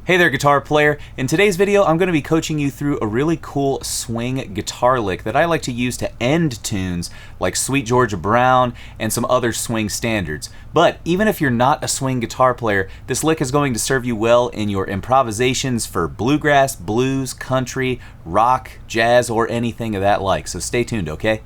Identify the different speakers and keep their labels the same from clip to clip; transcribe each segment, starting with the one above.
Speaker 1: Hey there, guitar player. In today's video, I'm going to be coaching you through a really cool swing guitar lick that I like to use to end tunes like Sweet Georgia Brown and some other swing standards. But even if you're not a swing guitar player, this lick is going to serve you well in your improvisations for bluegrass, blues, country, rock, jazz, or anything of that like. So stay tuned, okay?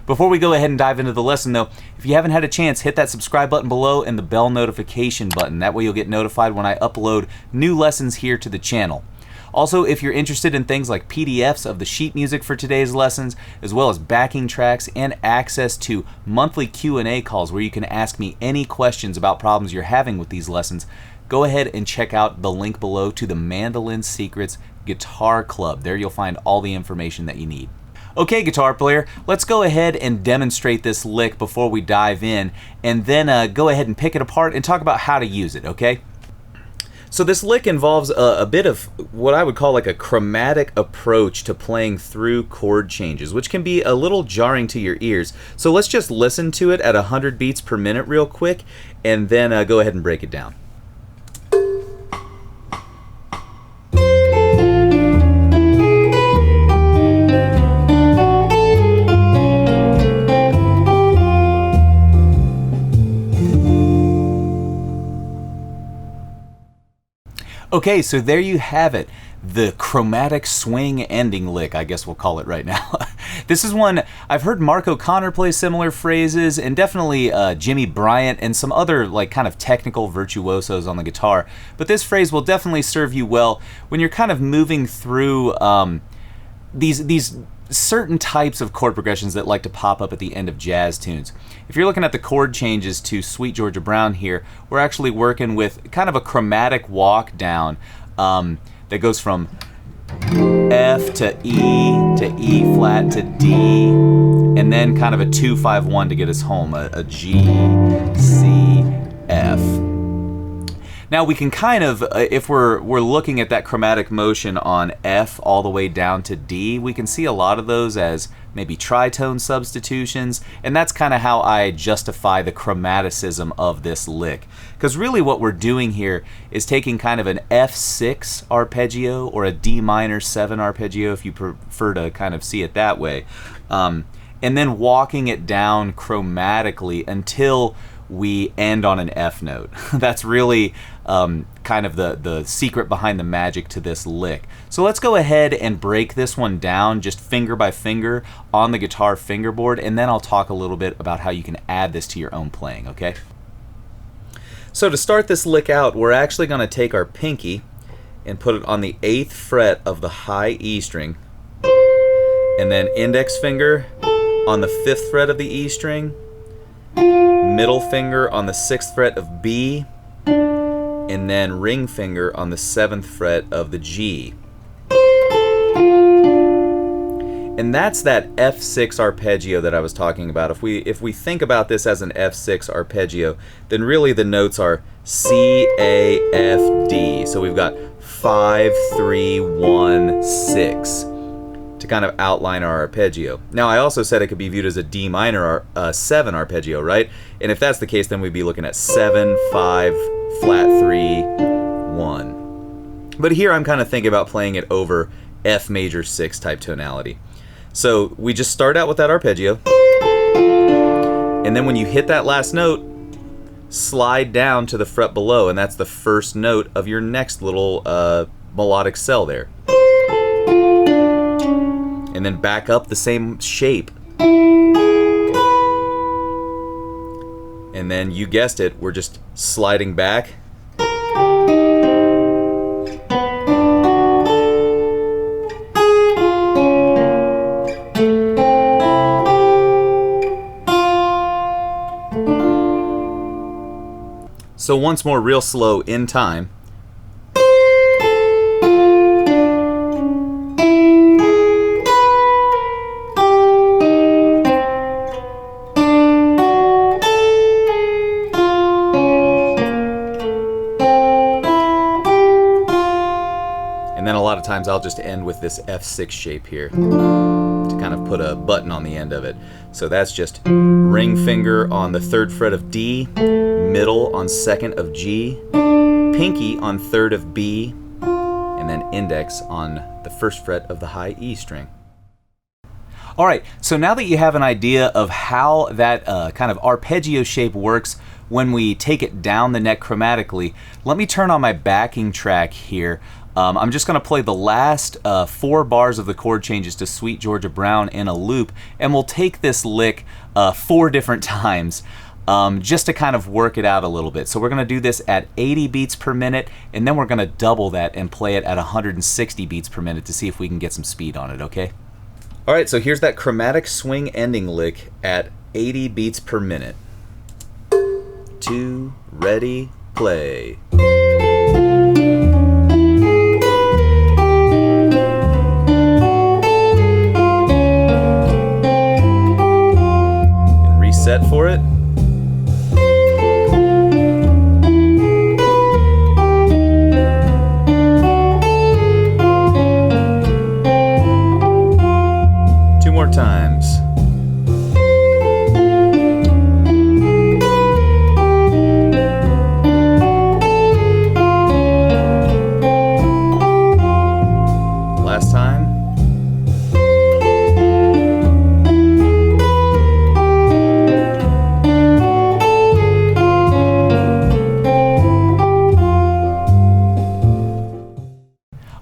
Speaker 1: Before we go ahead and dive into the lesson though, if you haven't had a chance, hit that subscribe button below and the bell notification button. That way you'll get notified when I upload new lessons here to the channel. Also, if you're interested in things like PDFs of the sheet music for today's lessons, as well as backing tracks and access to monthly Q&A calls where you can ask me any questions about problems you're having with these lessons, go ahead and check out the link below to the Mandolin Secrets Guitar Club. There you'll find all the information that you need. Okay, guitar player, let's go ahead and demonstrate this lick before we dive in, and then go ahead and pick it apart and talk about how to use it, okay? So this lick involves a bit of what I would call like a chromatic approach to playing through chord changes, which can be a little jarring to your ears. So let's just listen to it at 100 beats per minute real quick, and then go ahead and break it down. Okay, so there you have it, the chromatic swing ending lick, I guess we'll call it right now. This is one, I've heard Mark O'Connor play similar phrases, and definitely Jimmy Bryant and some other like kind of technical virtuosos on the guitar. But this phrase will definitely serve you well when you're kind of moving through these certain types of chord progressions that like to pop up at the end of jazz tunes. If you're looking at the chord changes to Sweet Georgia Brown here, we're actually working with kind of a chromatic walk down that goes from F to E flat to D, and then kind of a 2-5-1 to get us home, a G, C, F. Now we can kind of, if we're looking at that chromatic motion on F all the way down to D, we can see a lot of those as maybe tritone substitutions, and that's kind of how I justify the chromaticism of this lick. Because really what we're doing here is taking kind of an F6 arpeggio or a D minor 7 arpeggio, if you prefer to kind of see it that way, and then walking it down chromatically until we end on an F note. That's really kind of the secret behind the magic to this lick. So let's go ahead and break this one down just finger by finger on the guitar fingerboard, and then I'll talk a little bit about how you can add this to your own playing, okay? So to start this lick out, we're actually going to take our pinky and put it on the 8th fret of the high E string, and then index finger on the 5th fret of the E string, middle finger on the 6th fret of B, and then ring finger on the 7th fret of the G. And that's that F6 arpeggio that I was talking about. If we think about this as an F6 arpeggio, then really the notes are C, A, F, D. So we've got 5, 3, 1, 6 to kind of outline our arpeggio. Now I also said it could be viewed as a D minor 7 arpeggio, right? And if that's the case, then we'd be looking at 7, 5, flat 3, 1. But here I'm kind of thinking about playing it over F major 6 type tonality. So we just start out with that arpeggio, and then when you hit that last note, slide down to the fret below, and that's the first note of your next little melodic cell there. And then back up the same shape. And then you guessed it, we're just sliding back. So once more, real slow in time. And then a lot of times I'll just end with this F6 shape here to kind kind of put a button on the end of it. So that's just ring finger on the 3rd fret of D, middle on 2nd of G, pinky on 3rd of B, and then index on the 1st fret of the high E string. All right, so now that you have an idea of how that kind of arpeggio shape works when we take it down the neck chromatically, let me turn on my backing track here. I'm just going to play the last 4 bars of the chord changes to Sweet Georgia Brown in a loop, and we'll take this lick 4 different times just to kind of work it out a little bit. So we're going to do this at 80 beats per minute, and then we're going to double that and play it at 160 beats per minute to see if we can get some speed on it, okay? All right, so here's that chromatic swing ending lick at 80 beats per minute. 2, ready, play. And reset for it. Two more times. Last time.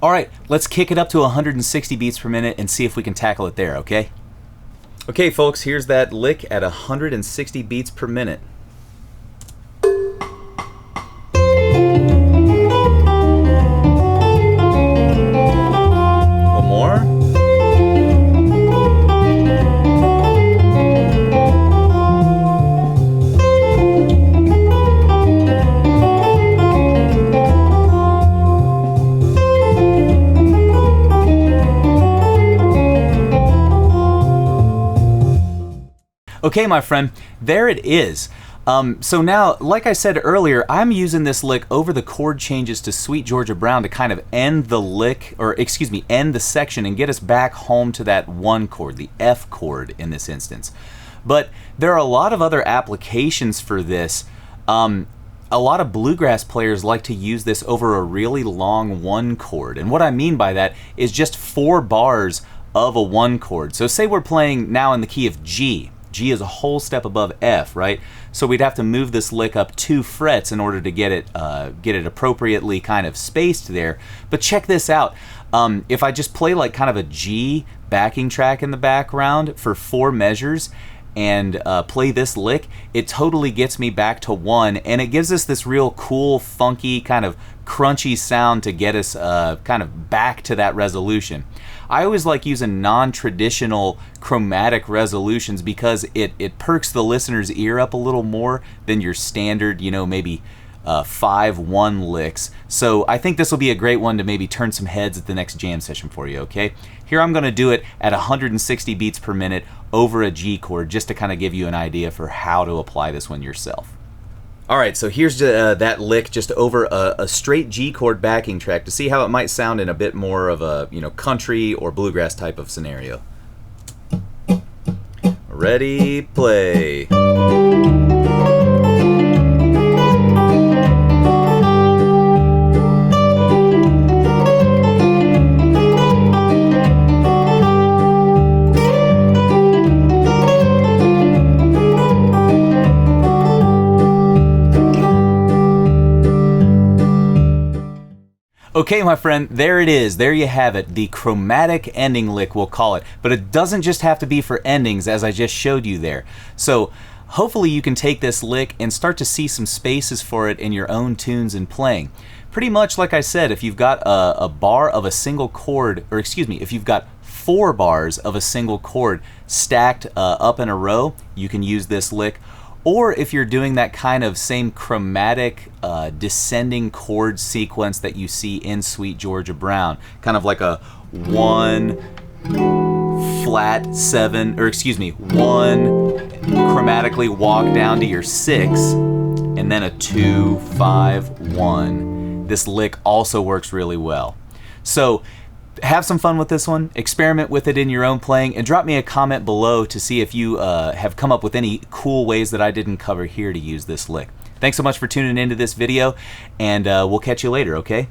Speaker 1: All right, let's kick it up to 160 beats per minute and see if we can tackle it there, okay? Okay, folks, here's that lick at 160 beats per minute. One more. Okay, my friend, there it is. So now, like I said earlier, I'm using this lick over the chord changes to Sweet Georgia Brown to kind of end the lick, or excuse me, end the section and get us back home to that 1 chord, the F chord in this instance. But there are a lot of other applications for this. A lot of bluegrass players like to use this over a really long 1 chord. And what I mean by that is just 4 bars of a 1 chord. So say we're playing now in the key of G. G is a whole step above F, right? So we'd have to move this lick up 2 frets in order to get it appropriately kind of spaced there. But check this out. If I just play like kind of a G backing track in the background for 4 measures and play this lick, it totally gets me back to 1, and it gives us this real cool, funky, kind of crunchy sound to get us kind of back to that resolution. I always like using non-traditional chromatic resolutions because it perks the listener's ear up a little more than your standard, you know, maybe 5-1 licks. So I think this will be a great one to maybe turn some heads at the next jam session for you, okay? Here I'm going to do it at 160 beats per minute over a G chord just to kind of give you an idea for how to apply this one yourself. All right, so here's that lick just over a straight G chord backing track to see how it might sound in a bit more of a, you know, country or bluegrass type of scenario. Ready, play. Okay, my friend, there it is. There you have it. The chromatic ending lick, we'll call it. But it doesn't just have to be for endings, as I just showed you there. So hopefully you can take this lick and start to see some spaces for it in your own tunes and playing. Pretty much like I said, if you've got a bar of a single chord, or excuse me, if you've got 4 bars of a single chord stacked up in a row, you can use this lick. Or if you're doing that kind of same chromatic descending chord sequence that you see in Sweet Georgia Brown, kind of like a 1 flat 7, or excuse me, 1 chromatically walk down to your 6, and then a 2, 5, 1. This lick also works really well. So have some fun with this one, experiment with it in your own playing, and drop me a comment below to see if you have come up with any cool ways that I didn't cover here to use this lick. Thanks so much for tuning into this video, and we'll catch you later, okay?